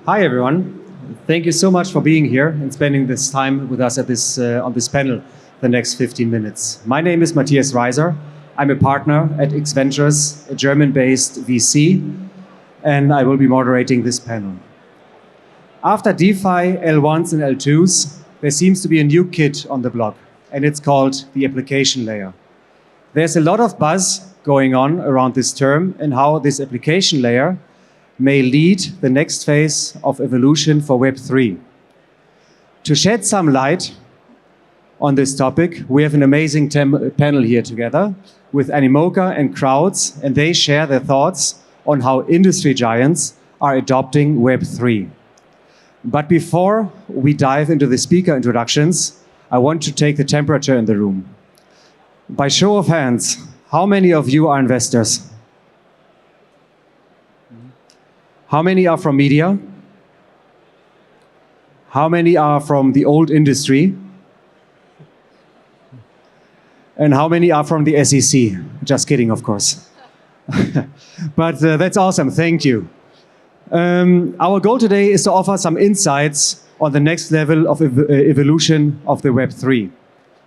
Hi, everyone. Thank you so much for being here and spending this time with us at on this panel the next 15 minutes. My name is Matthias Reiser. I'm a partner at X Ventures, a German-based VC, and I will be moderating this panel. After DeFi, L1s and L2s, there seems to be a new kid on the block, and it's called the application layer. There's a lot of buzz going on around this term and how this application layer may lead the next phase of evolution for Web3. To shed some light on this topic, we have an amazing panel here together with Animoca and Krowdz, and they share their thoughts on how industry giants are adopting Web3. But before we dive into the speaker introductions, I want to take the temperature in the room. By show of hands, how many of you are investors? How many are from media? How many are from the old industry? And how many are from the SEC? Just kidding, of course. But that's awesome, thank you. Our goal today is to offer some insights on the next level of evolution of the Web3.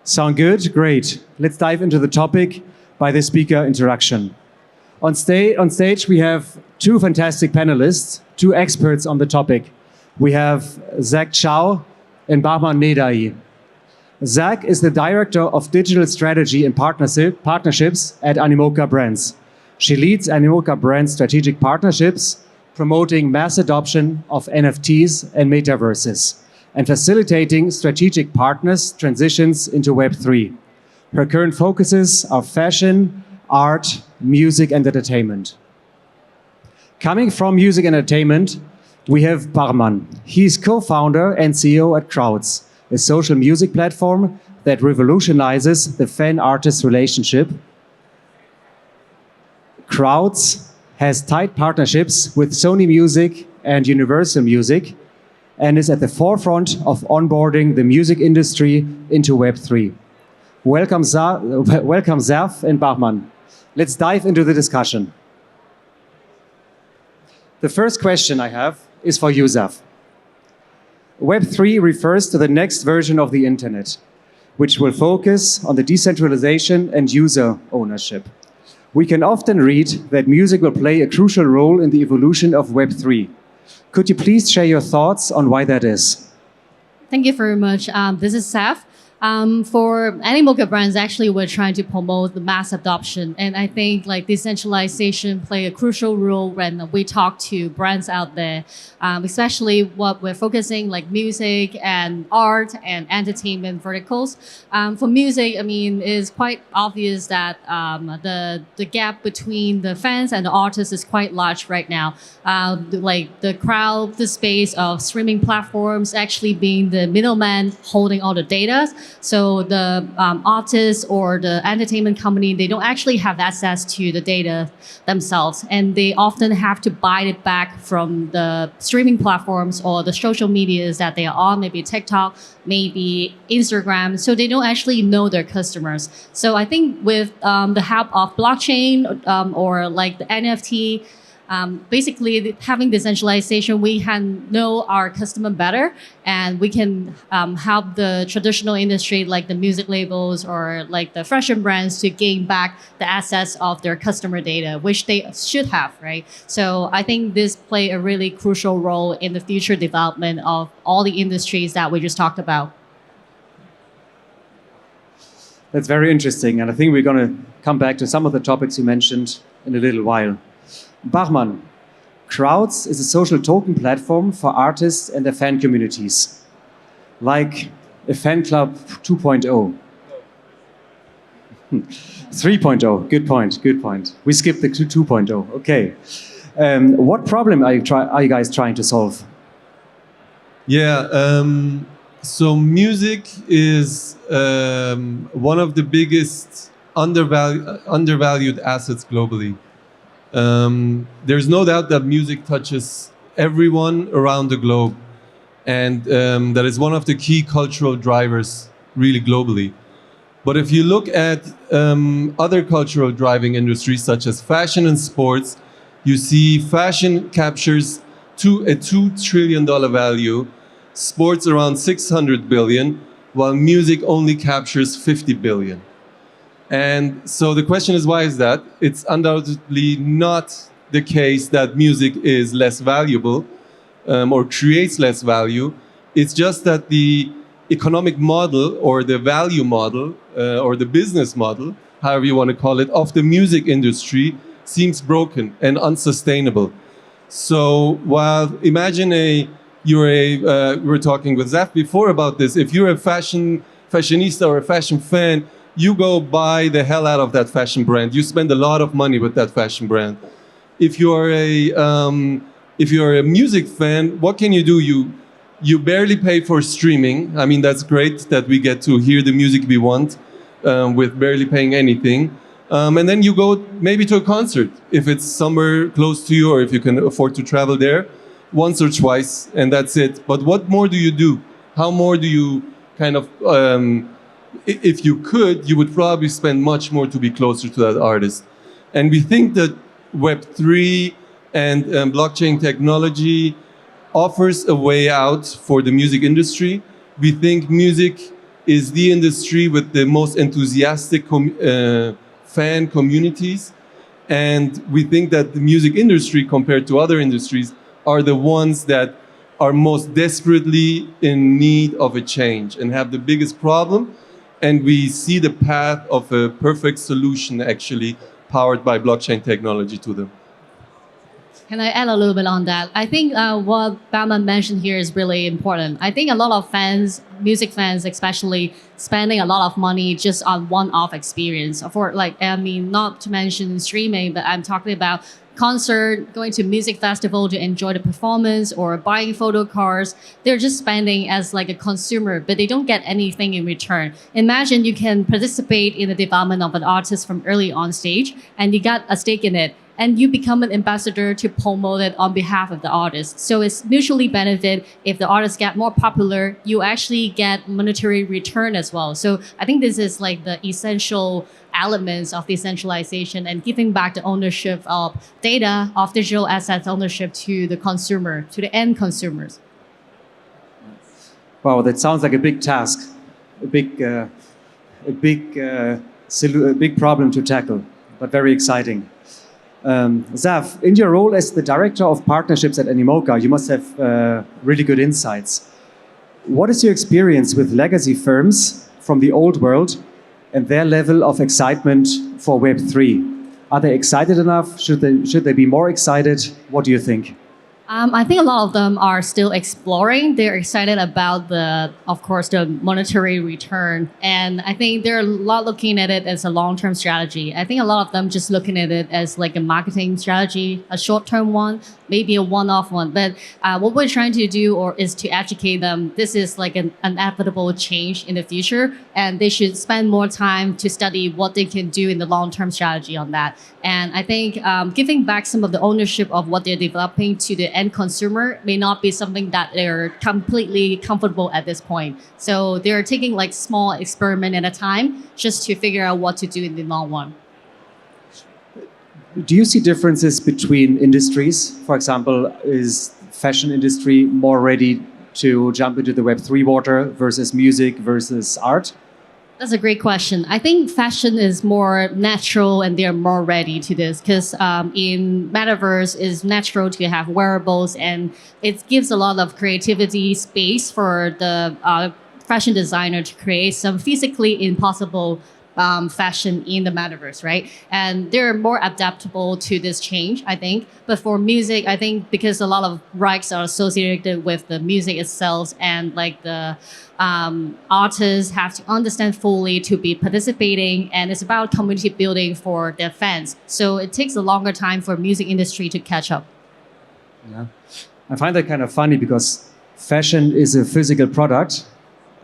Sound good? Great. Let's dive into the topic by the speaker introduction. On stage, we have two fantastic panelists, two experts on the topic. We have Chow and Bahman Nedaei. Zach is the Director of Digital Strategy and Partnerships at Animoca Brands. She leads Animoca Brands strategic partnerships, promoting mass adoption of NFTs and metaverses, and facilitating strategic partners' transitions into Web3. Her current focuses are fashion, art, music, and entertainment. Coming from music and entertainment, we have Bahman. He's co-founder and CEO at Krowdz, a social music platform that revolutionizes the fan-artist relationship. Krowdz has tight partnerships with Sony Music and Universal Music and is at the forefront of onboarding the music industry into Web3. Welcome, Zaf and Bahman. Let's dive into the discussion. The first question I have is for you, Zaf. Web3 refers to the next version of the internet, which will focus on the decentralization and user ownership. We can often read that music will play a crucial role in the evolution of Web3. Could you please share your thoughts on why that is? Thank you very much. This is Saf. For Animoca Brands, actually, we're trying to promote the mass adoption. And I think like decentralization play a crucial role when we talk to brands out there, especially what we're focusing like music and art and entertainment verticals. For music, I mean, it's quite obvious that the gap between the fans and the artists is quite large right now. Like the crowd, the space of streaming platforms actually being the middleman holding all the data. So the artists or the entertainment company, they don't actually have access to the data themselves. And they often have to buy it back from the streaming platforms or the social medias that they are on, maybe TikTok, maybe Instagram. So they don't actually know their customers. So I think with the help of blockchain or like the NFT, basically having decentralization, we can know our customer better and we can help the traditional industry like the music labels or like the fashion brands to gain back the assets of their customer data, which they should have, right? So I think this play a really crucial role in the future development of all the industries that we just talked about. That's very interesting, and I think we're going to come back to some of the topics you mentioned in a little while. Bahman, Krowdz is a social token platform for artists and their fan communities, like a fan club 2.0. 3.0, good point, good point. We skipped the 2.0, okay. What problem are you guys trying to solve? Yeah, so music is one of the biggest undervalued assets globally. There's no doubt that music touches everyone around the globe, and that is one of the key cultural drivers really globally. But if you look at other cultural driving industries such as fashion and sports, you see fashion captures a $2 trillion value, sports around 600 billion, while music only captures 50 billion. And so the question is, why is that? It's undoubtedly not the case that music is less valuable or creates less value. It's just that the economic model or the value model or the business model, however you want to call it, of the music industry seems broken and unsustainable. So while imagine we were talking with Zaf before about this, if you're a fashionista or a fashion fan, you go buy the hell out of that fashion brand. You spend a lot of money with that fashion brand. If you're a music fan, what can you do? You barely pay for streaming. I mean, that's great that we get to hear the music we want with barely paying anything. And then you go maybe to a concert, if it's somewhere close to you or if you can afford to travel there, once or twice, and that's it. But what more do you do? How more do you kind of, if you could, you would probably spend much more to be closer to that artist. And we think that Web3 and blockchain technology offers a way out for the music industry. We think music is the industry with the most enthusiastic fan communities. And we think that the music industry, compared to other industries, are the ones that are most desperately in need of a change and have the biggest problem. And we see the path of a perfect solution, actually, powered by blockchain technology to them. Can I add a little bit on that? I think what Bahman mentioned here is really important. I think a lot of fans, music fans especially, spending a lot of money just on one-off experience. For not to mention streaming, but I'm talking about concert, going to music festival to enjoy the performance, or buying photo cards. They're just spending as like a consumer, but they don't get anything in return. Imagine you can participate in the development of an artist from early on stage, and you got a stake in it, and you become an ambassador to promote it on behalf of the artist. So it's mutually benefit. If the artist get more popular, you actually get monetary return as well. So I think this is like the essential elements of decentralization and giving back the ownership of data, of digital assets ownership to the consumer, to the end consumers. Wow, that sounds like a big task, a big problem to tackle, but very exciting. Zaf, in your role as the Director of Partnerships at Animoca, you must have really good insights. What is your experience with legacy firms from the old world and their level of excitement for Web3? Are they excited enough? Should they be more excited? What do you think? I think a lot of them are still exploring. They're excited about of course, the monetary return. And I think they're a lot looking at it as a long-term strategy. I think a lot of them just looking at it as like a marketing strategy, a short-term one, maybe a one-off one. But what we're trying to do is to educate them. This is like an inevitable change in the future, and they should spend more time to study what they can do in the long-term strategy on that. And I think giving back some of the ownership of what they're developing to the end consumer may not be something that they're completely comfortable at this point. So they're taking like small experiment at a time just to figure out what to do in the long run. Do you see differences between industries? For example, is fashion industry more ready to jump into the Web3 water versus music versus art? That's a great question. I think fashion is more natural and they're more ready to this because in Metaverse it's natural to have wearables, and it gives a lot of creativity space for the fashion designer to create some physically impossible fashion in the Metaverse, right? And they're more adaptable to this change, I think. But for music, I think because a lot of rights are associated with the music itself, and like the artists have to understand fully to be participating, and it's about community building for their fans. So it takes a longer time for music industry to catch up. Yeah, I find that kind of funny because fashion is a physical product,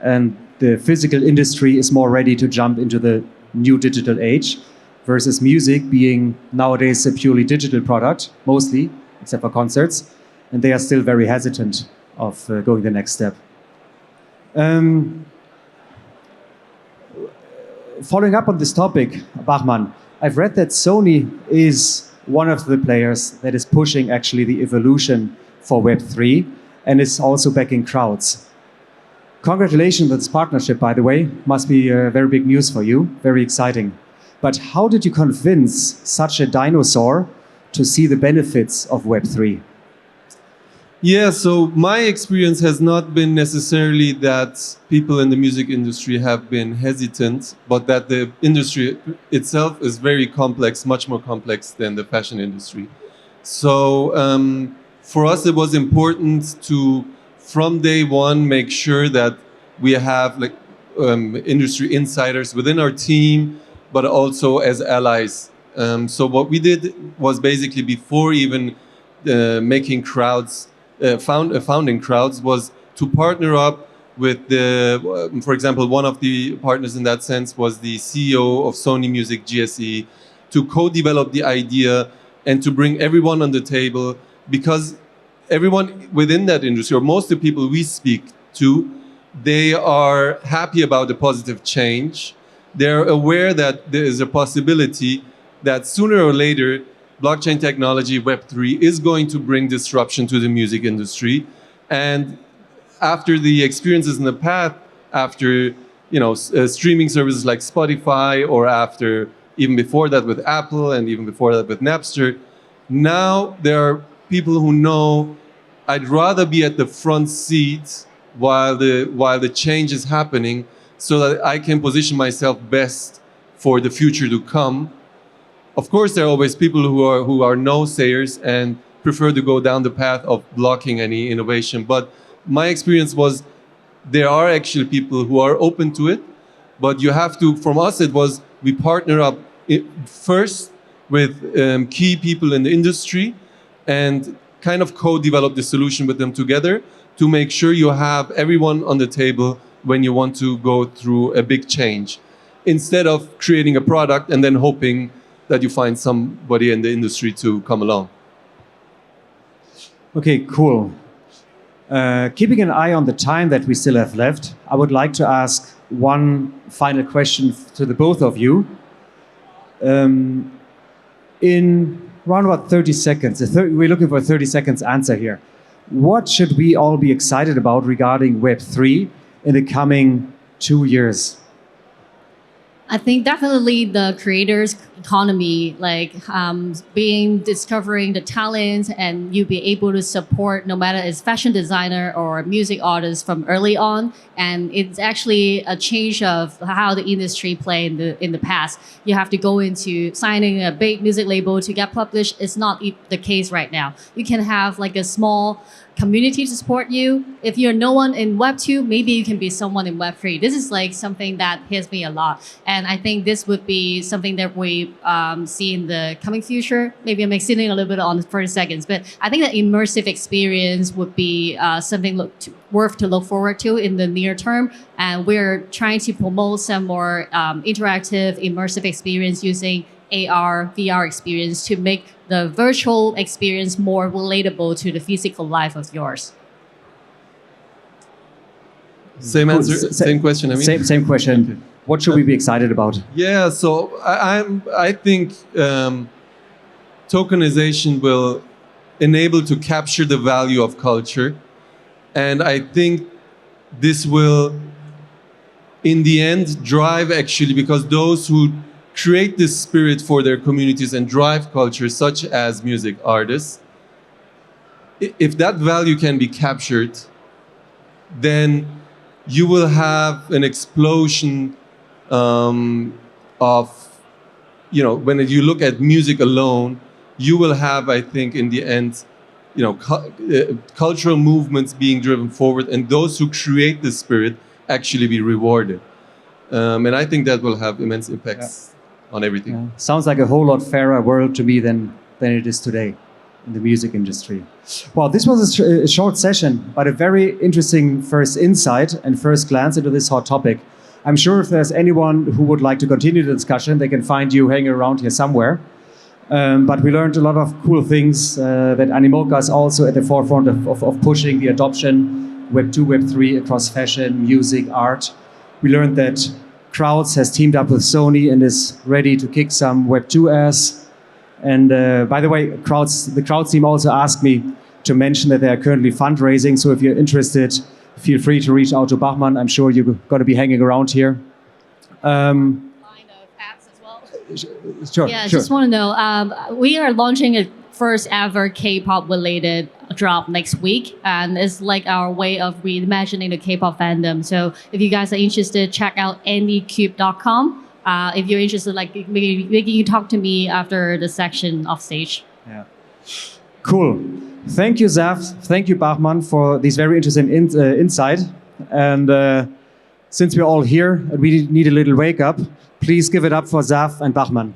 and the physical industry is more ready to jump into the new digital age, versus music being nowadays a purely digital product, mostly, except for concerts, and they are still very hesitant of going the next step. Following up on this topic, Bahman, I've read that Sony is one of the players that is pushing actually the evolution for Web3 and is also backing Krowdz. Congratulations on this partnership, by the way. Must be very big news for you. Very exciting. But how did you convince such a dinosaur to see the benefits of Web3? Yeah, so my experience has not been necessarily that people in the music industry have been hesitant, but that the industry itself is very complex, much more complex than the fashion industry. So for us, it was important to, from day one, make sure that we have like industry insiders within our team, but also as allies. So what we did was basically before even making Krowdz, founding Krowdz, was to partner up with the, for example, one of the partners in that sense was the CEO of Sony Music GSE, to co-develop the idea and to bring everyone on the table, because everyone within that industry, or most of the people we speak to, they are happy about the positive change. They're aware that there is a possibility that sooner or later blockchain technology, Web3, is going to bring disruption to the music industry. And after the experiences in the past, after streaming services like Spotify, or after even before that with Apple, and even before that with Napster, now there are people who know I'd rather be at the front seat while the change is happening, so that I can position myself best for the future to come. Of course, there are always people who are no-sayers and prefer to go down the path of blocking any innovation. But my experience was there are actually people who are open to it, but you have to, from us, it was we partner up first with key people in the industry and kind of co-develop the solution with them together to make sure you have everyone on the table when you want to go through a big change, instead of creating a product and then hoping that you find somebody in the industry to come along. Okay, cool. Keeping an eye on the time that we still have left, I would like to ask one final question to the both of you. In around about 30 seconds, we're looking for a 30 seconds answer here. What should we all be excited about regarding Web3 in the coming 2 years? I think definitely the creators economy, like discovering the talents, and you be able to support no matter it's fashion designer or music artist from early on. And it's actually a change of how the industry played in the past. You have to go into signing a big music label to get published. It's not the case right now. You can have like a small community to support you. If you're no one in Web 2, maybe you can be someone in Web 3. This is like something that hits me a lot. And I think this would be something that we see in the coming future. Maybe I'm extending a little bit on the 30 seconds, but I think that immersive experience would be something worth to look forward to in the near term. And we're trying to promote some more interactive, immersive experience using AR, VR experience to make the virtual experience more relatable to the physical life of yours. Same answer, same question. I mean, same question. Okay. What should we be excited about? Yeah, so I think tokenization will enable to capture the value of culture, and I think this will, in the end, drive actually, because those who create this spirit for their communities and drive culture, such as music artists, if that value can be captured, then you will have an explosion of, when you look at music alone, you will have, I think, in the end, cultural movements being driven forward, and those who create the spirit actually be rewarded. And I think that will have immense impacts on everything. Yeah. Sounds like a whole lot fairer world to me than it is today in the music industry. Well, this was a short session, but a very interesting first insight and first glance into this hot topic. I'm sure if there's anyone who would like to continue the discussion, they can find you hanging around here somewhere. But we learned a lot of cool things, that Animoca is also at the forefront of pushing the adoption, Web 2, Web 3 across fashion, music, art. We learned that Krowdz has teamed up with Sony and is ready to kick some Web 2 ass. And by the way, the Krowdz team also asked me to mention that they are currently fundraising. So if you're interested, feel free to reach out to Bahman. I'm sure you're going to be hanging around here. Line of apps as well. Sure. Yeah, I sure. just want to know, we are launching a first ever K-pop related drop next week, and it's like our way of reimagining the K-pop fandom. So if you guys are interested, check out anycube.com. If you're interested, like maybe you talk to me after the section off stage. Yeah. Cool. Thank you, Zaf. Thank you, Bahman, for these very interesting insight. And since we're all here and we need a little wake up, please give it up for Zaf and Bahman.